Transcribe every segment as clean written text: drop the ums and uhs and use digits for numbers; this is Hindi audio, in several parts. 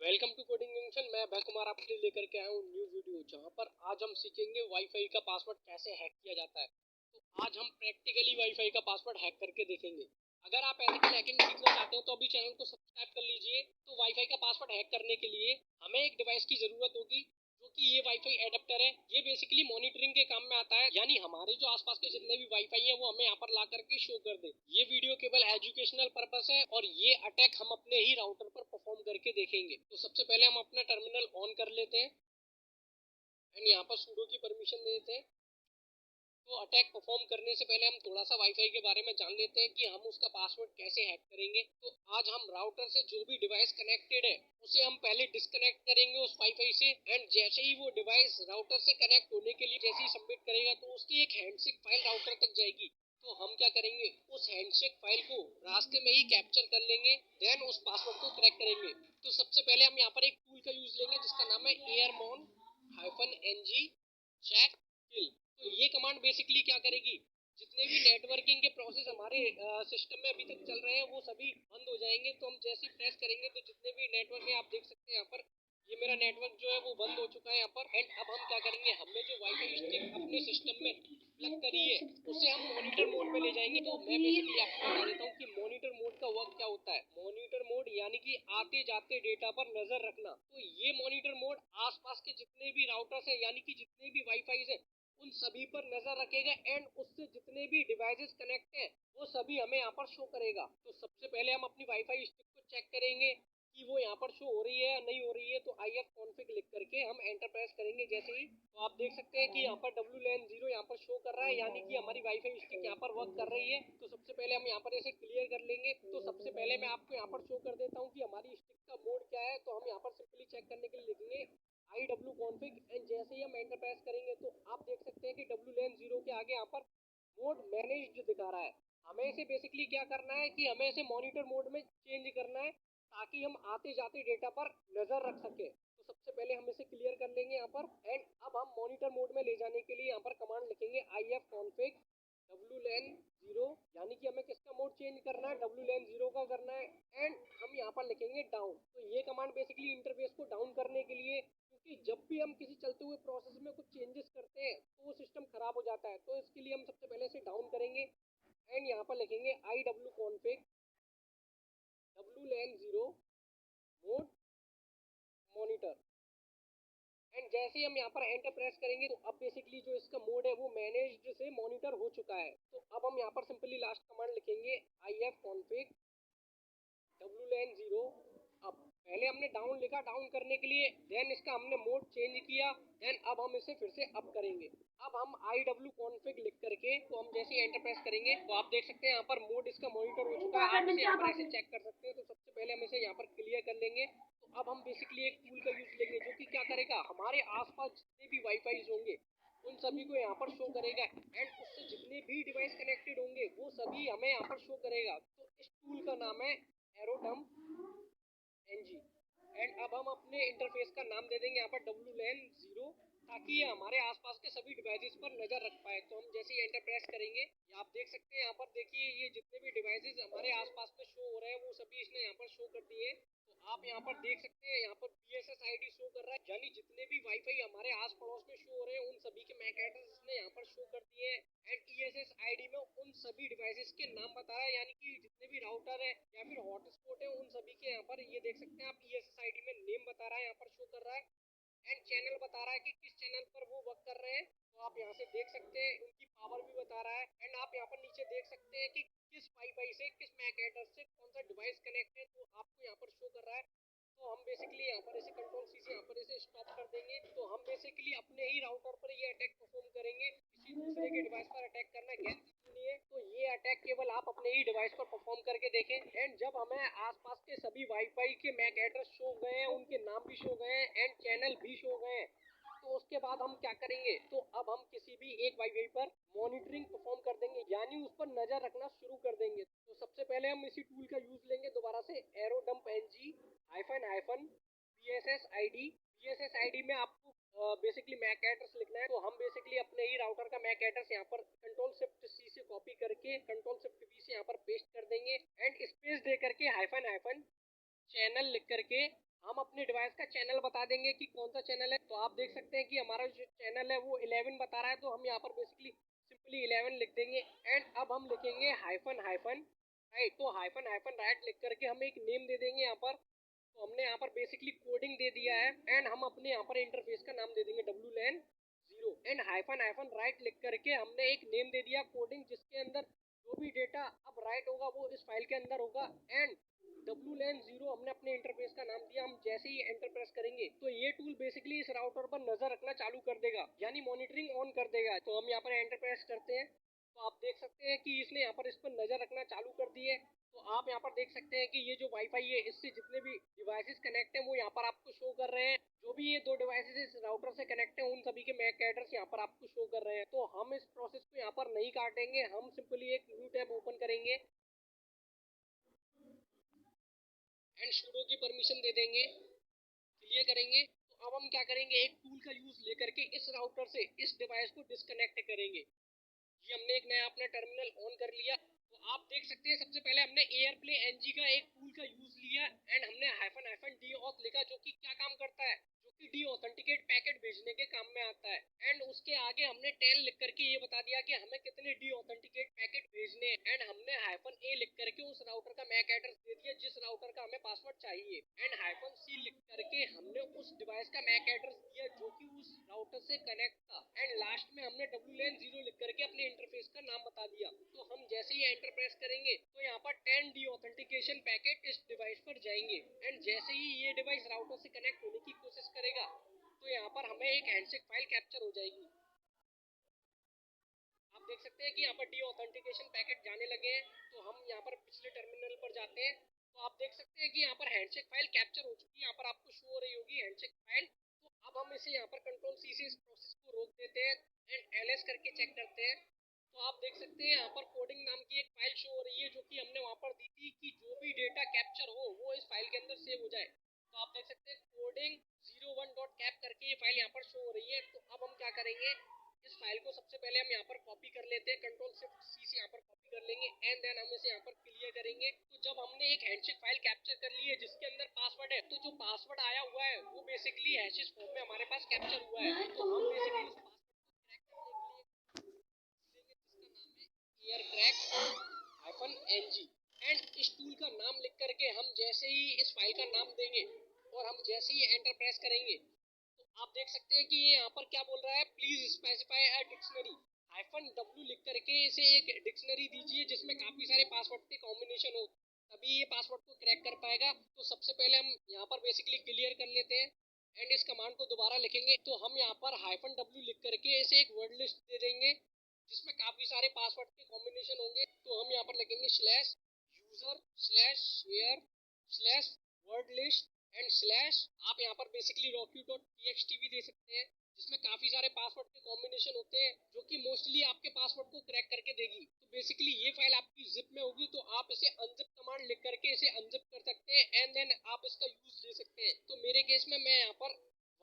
Welcome to coding junction. मैं अभय कुमार आपके लिए लेकर के आया हूँ न्यू वीडियो, जहाँ पर आज हम सीखेंगे वाईफाई का पासवर्ड कैसे हैक किया जाता है। तो आज हम प्रैक्टिकली वाईफाई का पासवर्ड हैक करके देखेंगे। अगर आप एथिकल हैकिंग सीखना चाहते हैं तो अभी चैनल को सब्सक्राइब कर लीजिए। तो वाईफाई का पासवर्ड हैक करने के लिए हमें एक डिवाइस की जरूरत होगी, जो कि ये वाईफाई एडेप्टर है। ये बेसिकली मॉनिटरिंग के काम में आता है, यानी हमारे जो आसपास के जितने भी वाईफाई है वो हमें यहाँ पर ला करके शो कर दे। ये वीडियो केवल एजुकेशनल पर्पस है और ये अटैक हम अपने ही राउटर पर परफॉर्म करके देखेंगे। तो सबसे पहले हम अपना टर्मिनल ऑन कर लेते हैं एंड यहाँ पर sudo की परमिशन दे देते हैं। तो अटैक परफॉर्म करने से पहले हम थोड़ा सा वाईफाई के बारे में जान लेते हैं कि हम उसका पासवर्ड कैसे हैक करेंगे। तो आज हम राउटर से जो भी डिवाइस कनेक्टेड है उसे हम पहले डिस्कनेक्ट करेंगे उस वाईफाई से, एंड जैसे ही वो डिवाइस राउटर से कनेक्ट होने के लिए जैसे ही सबमिट करेगा तो उसकी एक हैंडशेक फाइल राउटर तक जाएगी। तो हम क्या करेंगे, उस हैंडशेक फाइल को रास्ते में ही कैप्चर कर लेंगे, देन उस पासवर्ड को क्रैक करेंगे। तो सबसे पहले हम यहाँ पर एक टूल का यूज लेंगे जिसका नाम है airmon-ng check kill। तो ये कमांड बेसिकली क्या करेगी, जितने भी नेटवर्किंग के प्रोसेस हमारे सिस्टम में अभी तक चल रहे हैं वो सभी बंद हो जाएंगे। तो हम जैसे ही प्रेस करेंगे तो जितने भी नेटवर्क है आप देख सकते हैं यहाँ पर ये मेरा नेटवर्क जो है वो बंद हो चुका है यहाँ पर। एंड अब हम क्या करेंगे, हमने जो वाईफाई स्टिक अपने सिस्टम में प्लग करी है उसे हम मॉनिटर मोड में ले जाएंगे। तो मैं बेसिकली आपको बता देता हूँ कि मॉनिटर मोड का वर्क क्या होता है। मॉनिटर मोड यानी कि आते जाते डेटा पर नजर रखना। तो ये मॉनिटर मोड आसपास के जितने भी राउटर्स है यानी कि जितने भी वाईफाई है उन सभी पर नजर रखेगा, एंड उससे जितने भी डिवाइसेस कनेक्ट है वो सभी हमें यहाँ पर शो करेगा। तो सबसे पहले हम अपनी वाईफाई स्टिक को चेक करेंगे कि वो यहाँ पर शो हो रही है या नहीं हो रही है। तो ifconfig लिख करके हम एंटर प्रेस करेंगे जैसे ही, तो आप देख सकते हैं कि यहाँ पर WLAN 0 यहाँ पर शो कर रहा है, यानी कि हमारी वाईफाई स्टिक यहाँ पर वर्क कर रही है। तो सबसे पहले हम यहाँ पर इसे क्लियर कर लेंगे। तो सबसे पहले मैं आपको यहाँ पर शो कर देता हूँ कि हमारी स्टिक का मोड क्या है। तो हम यहाँ पर सिंपली चेक करने के लिए लिखेंगे iwconfig, एंड जैसे ही हम एंटर प्रेस करेंगे तो आप देख सकते हैं कि WLAN 0 के आगे यहाँ पर मोड मैनेज्ड दिखा रहा है। हमें इसे बेसिकली क्या करना है कि हमें इसे मॉनिटर मोड में चेंज करना है ताकि हम आते जाते डेटा पर नजर रख सके। तो सबसे पहले हम इसे क्लियर कर लेंगे यहाँ पर, एंड अब हम मॉनिटर मोड में ले जाने के लिए यहाँ पर कमांड लिखेंगे ifconfig WLAN 0, यानी कि हमें किसका मोड चेंज करना है, WLAN 0 का करना है। एंड हम यहाँ पर लिखेंगे डाउन। तो ये कमांड बेसिकली इंटरफेस को डाउन करने के लिए, क्योंकि जब भी हम किसी चलते हुए प्रोसेस में कुछ चेंजेस करते हैं तो वो सिस्टम खराब हो जाता है। तो इसके लिए हम सबसे पहले इसे डाउन करेंगे एंड यहाँ पर लिखेंगे iwconfig WLAN 0 mode monitor, and जैसे ही हम यहाँ पर एंटर प्रेस करेंगे तो अब बेसिकली जो इसका मोड है वो मैनेज्ड से मॉनिटर हो चुका है। तो अब हम यहाँ पर सिंपली लास्ट कमांड लिखेंगे ifconfig WLAN 0 अब। पहले हमने डाउन लिखा डाउन करने के लिए, देन इसका हमने मोड चेंज किया, देन अब हम इसे फिर से अप करेंगे। अब हम iwconfig लिख करके, तो हम जैसे ही एंटर प्रेस करेंगे तो आप देख सकते हैं यहाँ पर मोड इसका मॉनिटर हो चुका है। आप इसे यहाँ पर ऐसे चेक कर सकते हैं। तो सबसे पहले हम इसे यहाँ पर क्लियर कर लेंगे। तो अब हम बेसिकली एक टूल का यूज लेंगे जो कि क्या करेगा, हमारे आसपास जितने भी वाईफाई होंगे उन सभी को यहाँ पर शो करेगा, एंड उससे जितने भी डिवाइस कनेक्टेड होंगे वो सभी हमें यहाँ पर शो करेगा। तो इस टूल का नाम है AeroDump-ng, एंड अब हम अपने इंटरफेस का नाम दे देंगे यहाँ पर WLAN 0, ताकि ये हमारे आसपास के सभी डिवाइसेस पर नजर रख पाए। तो हम जैसे ही एंटर प्रेस करेंगे, ये आप देख सकते हैं यहाँ पर देखिए ये जितने भी डिवाइसेस हमारे आसपास में शो हो रहे हैं वो सभी इसने यहाँ पर शो कर दिए। तो आप यहाँ पर देख सकते हैं यहाँ पर PSS ID शो कर रहा है, यानी जितने भी वाईफाई हमारे आस पड़ोस में शो हो रहे हैं उन सभी के मैक एड्रेस इसने यहाँ पर शो कर दिए हैं। एंड ESS ID में उन सभी डिवाइसेस के नाम बता रहा है, यानी कि जितने भी राउटर है या फिर हॉटस्पॉट है उन सभी के यहाँ पर ये देख सकते हैं आप ESS ID में नेम बता रहा है, यहाँ पर शो कर रहा है, एंड चैनल बता रहा है कि किस चैनल पर वो वर्क कर रहे हैं। तो आप यहाँ से देख सकते हैं उनकी पावर भी बता रहा है, एंड आप यहाँ पर नीचे देख सकते हैं कि किस वाईफाई से किस मैक एड्रेस से कौन सा डिवाइस कनेक्ट है, तो आपको यहाँ पर शो कर रहा है। तो हम बेसिकली यहाँ पर इसे कंट्रोल-C से यहाँ पर इसे स्टॉप कर देंगे। तो हम बेसिकली अपने ही राउटर पर ये अटैक परफॉर्म करेंगे, किसी दूसरे के डिवाइस पर अटैक करना गैर नहीं है। तो ये अटैक केवल आप अपने ही डिवाइस पर परफॉर्म करके देखें, एंड जब हमें आसपास के सभी वाईफाई के मैक एड्रेस शो गए हैं, उनके नाम भी शो गए हैं, एंड चैनल भी शो गए हैं, तो उसके बाद हम क्या करेंगे, तो अब हम किसी भी एक वाईफाई पर मॉनिटरिंग परफॉर्म कर देंगे, यानी उस पर नजर रखना शुरू कर देंगे। तो सबसे पहले हम इसी टूल का यूज लेंगे दोबारा से AeroDump-ng PSS ID में आपको बेसिकली मैक एड्रेस लिखना है। तो हम बेसिकली अपने ही राउटर का मैक एड्रेस यहाँ पर Ctrl+Shift+C से कॉपी करके Ctrl+Shift+V से यहाँ पर पेस्ट कर देंगे, एंड स्पेस दे करके हाइफन चैनल लिख करके हम अपने डिवाइस का चैनल बता देंगे कि कौन सा चैनल है। तो आप देख सकते हैं कि हमारा जो चैनल है वो 11 बता रहा है, तो हम यहाँ पर बेसिकली सिंपली 11 लिख देंगे। एंड अब हम लिखेंगे हाइफन हाइफन राइट। तो हाइफन हाइफन राइट लिख करके हम एक नेम दे देंगे यहाँ पर। तो हमने यहाँ पर बेसिकली कोडिंग दे दिया है। एंड हम अपने यहाँ पर इंटरफेस का नाम दे देंगे WLAN 0। And hyphen hyphen right लिख करके हमने एक नेम दे दिया कोडिंग, जिसके अंदर जो भी डेटा अब राइट होगा वो इस फाइल के अंदर होगा। एंड WLAN 0 हमने अपने इंटरफेस का नाम दिया। हम जैसे ही एंटर प्रेस करेंगे तो ये टूल बेसिकली इस राउटर पर नजर रखना चालू कर देगा, यानी मॉनिटरिंग ऑन कर देगा। तो हम यहाँ पर एंटर प्रेस करते हैं तो आप देख सकते हैं कि इसने यहाँ पर इस पर नजर रखना चालू कर दी है। तो आप यहाँ पर देख सकते हैं कि ये जो वाईफाई है इससे जितने भी डिवाइसेस कनेक्ट हैं वो यहाँ पर आपको शो कर रहे हैं। जो भी ये दो डिवाइसेस इस राउटर से कनेक्ट हैं उन सभी के मैक एड्रेस यहाँ पर आपको शो कर रहे हैं। तो हम इस प्रोसेस को यहाँ पर नहीं काटेंगे, हम सिंपली एक न्यू टैब ओपन करेंगे एंड sudo की परमिशन दे देंगे, क्लियर करेंगे। तो अब हम क्या करेंगे, एक टूल का यूज लेकर के इस राउटर से इस डिवाइस को डिस्कनेक्ट करेंगे। ये हमने एक नया अपना टर्मिनल ऑन कर लिया। तो आप देख सकते हैं सबसे पहले हमने एयरप्ले NG का एक टूल का यूज लिया एंड हमने हाइफन हाइफन DAuth लिखा, जो कि क्या काम करता है, जो कि डी ऑथेंटिकेट पैकेट भेजने के काम में आता है। एंड उसके आगे हमने 10 लिख करके ये बता दिया कि हमें कितने डी ऑथेंटिकेट पैकेट भेजने हैं। एंड हमने हाइफन A लिख करके उस राउटर का मैक एड्रेस दे दिया जिस राउटर का हमें पासवर्ड चाहिए। एंड हाइफन C लिख करके हमने उस डिवाइस का मैक एड्रेस दिया जो कि उस राउटर से कनेक्ट था। एंड लास्ट में हमने WLAN 0 लिख करके अपने इंटरफेस का नाम बता दिया। तो हम जैसे ही एंटर प्रेस करेंगे तो यहाँ पर 10 डी ऑथेंटिकेशन पैकेट इस डिवाइस पर जाएंगे। एंड जैसे ही ये डिवाइस राउटर से कनेक्ट होने की कोशिश करेगा तो यहाँ पर हमें एक हैंडशेक फाइल कैप्चर हो जाएगी। आप देख सकते हैं कि यहाँ पर डी ऑथेंटिकेशन पैकेट जाने लगे हैं। तो हम यहाँ पर पिछले टर्मिनल पर जाते हैं तो आप देख सकते हैं कि यहाँ पर हैंडशेक फाइल कैप्चर हो चुकी है। यहाँ पर आपको शो हो रही होगी हैंडशेक फाइल। तो अब हम इसे यहाँ पर कंट्रोल-C से इस प्रोसेस को रोक देते हैं एंड LS करके चेक करते हैं। तो आप देख सकते हैं यहाँ पर कोडिंग नाम की एक फाइल शो हो रही है, जो कि हमने वहाँ पर दी थी कि जो भी डेटा कैप्चर हो वो इस फाइल के अंदर सेव हो जाए। तो आप देख सकते हैं कोडिंग 01.cap करके ये फाइल यहाँ पर शो हो रही है। तो अब हम क्या करेंगे, इस फाइल को सबसे पहले हम यहाँ पर कॉपी कर लेते हैं, कंट्रोल-C से यहाँ पर कॉपी कर लेंगे एंड देन हम इसे यहाँ पर क्लियर करेंगे। तो जब हमने एक हैंडशेक फाइल कैप्चर कर ली है जिसके अंदर पासवर्ड है, तो जो पासवर्ड आया हुआ है वो बेसिकली हैशेस फॉर्म में हमारे पास कैप्चर हुआ है। तो हम बेसिकली उस एयरक्रैक-NG एंड इस टूल का नाम लिख करके हम जैसे ही इस फाइल का नाम देंगे और हम जैसे ही एंटर प्रेस करेंगे तो आप देख सकते हैं कि ये यहाँ पर क्या बोल रहा है, please specify a dictionary -W लिख करके इसे एक डिक्शनरी दीजिए जिसमें काफी सारे पासवर्ड के कॉम्बिनेशन हो, तभी ये पासवर्ड को क्रैक कर पाएगा। तो सबसे पहले हम यहाँ पर बेसिकली क्लियर कर लेते हैं एंड इस कमांड को दोबारा लिखेंगे। तो हम यहाँ पर -W लिख करके इसे एक वर्ड लिस्ट दे देंगे जिसमें काफी सारे पासवर्ड के कॉम्बिनेशन होंगे। तो हम यहाँ पर लिखेंगे /user/share/wordlist एंड स्लैश, आप यहाँ पर बेसिकली rocky.txt भी दे सकते हैं जिसमें काफी सारे पासवर्ड के कॉम्बिनेशन होते हैं जो कि मोस्टली आपके पासवर्ड को क्रैक करके देगी। तो बेसिकली ये फाइल आपकी जिप में होगी तो आप इसे अनजिप कमांड लिख करके इसे अनजिप कर सकते हैं एंड देन आप इसका यूज ले सकते हैं। तो मेरे केस में मैं यहाँ पर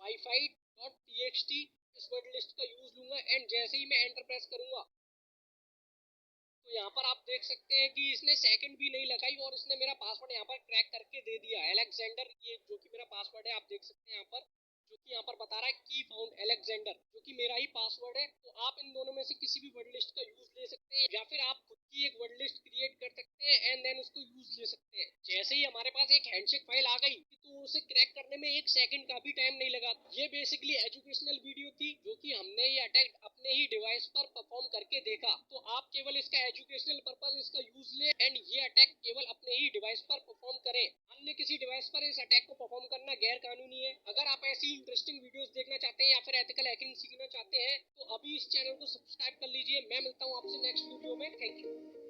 wifi.txt इस वर्ड लिस्ट का यूज लूंगा एंड जैसे ही मैं एंटर प्रेस करूंगा तो यहाँ पर आप देख सकते हैं कि इसने सेकंड भी नहीं लगाई और इसने मेरा पासवर्ड यहाँ पर क्रैक करके दे दिया। अलेक्जेंडर, ये जो कि मेरा पासवर्ड है, आप देख सकते हैं यहाँ पर जो कि यहाँ पर बता रहा है की फाउंड अलेक्जेंडर, जो कि मेरा ही पासवर्ड है। तो आप इन दोनों में से किसी भी वर्ड लिस्ट का यूज ले सकते हैं या फिर आप खुद की एक वर्ड लिस्ट क्रिएट कर सकते हैं एंड देन उसको यूज ले सकते हैं। जैसे ही हमारे पास एक हैंडशेक फाइल आ गई तो उसे क्रैक करने में एक सेकंड का भी टाइम नहीं लगा। ये बेसिकली एजुकेशनल वीडियो थी जो कि हमने ये अटैक अपने ही डिवाइस पर परफॉर्म करके देखा। तो आप केवल इसका एजुकेशनल पर्पस इसका यूज ले एंड ये अटैक केवल अपने ही डिवाइस पर परफॉर्म करें। अन्य किसी डिवाइस पर इस अटैक को परफॉर्म करना गैर कानूनी है। अगर आप ऐसी इंटरेस्टिंग वीडियोस देखना चाहते हैं या फिर एथिकल हैकिंग सीखना चाहते हैं तो अभी इस चैनल को सब्सक्राइब कर लीजिए। मैं मिलता हूँ आपसे नेक्स्ट वीडियो में। Thank you.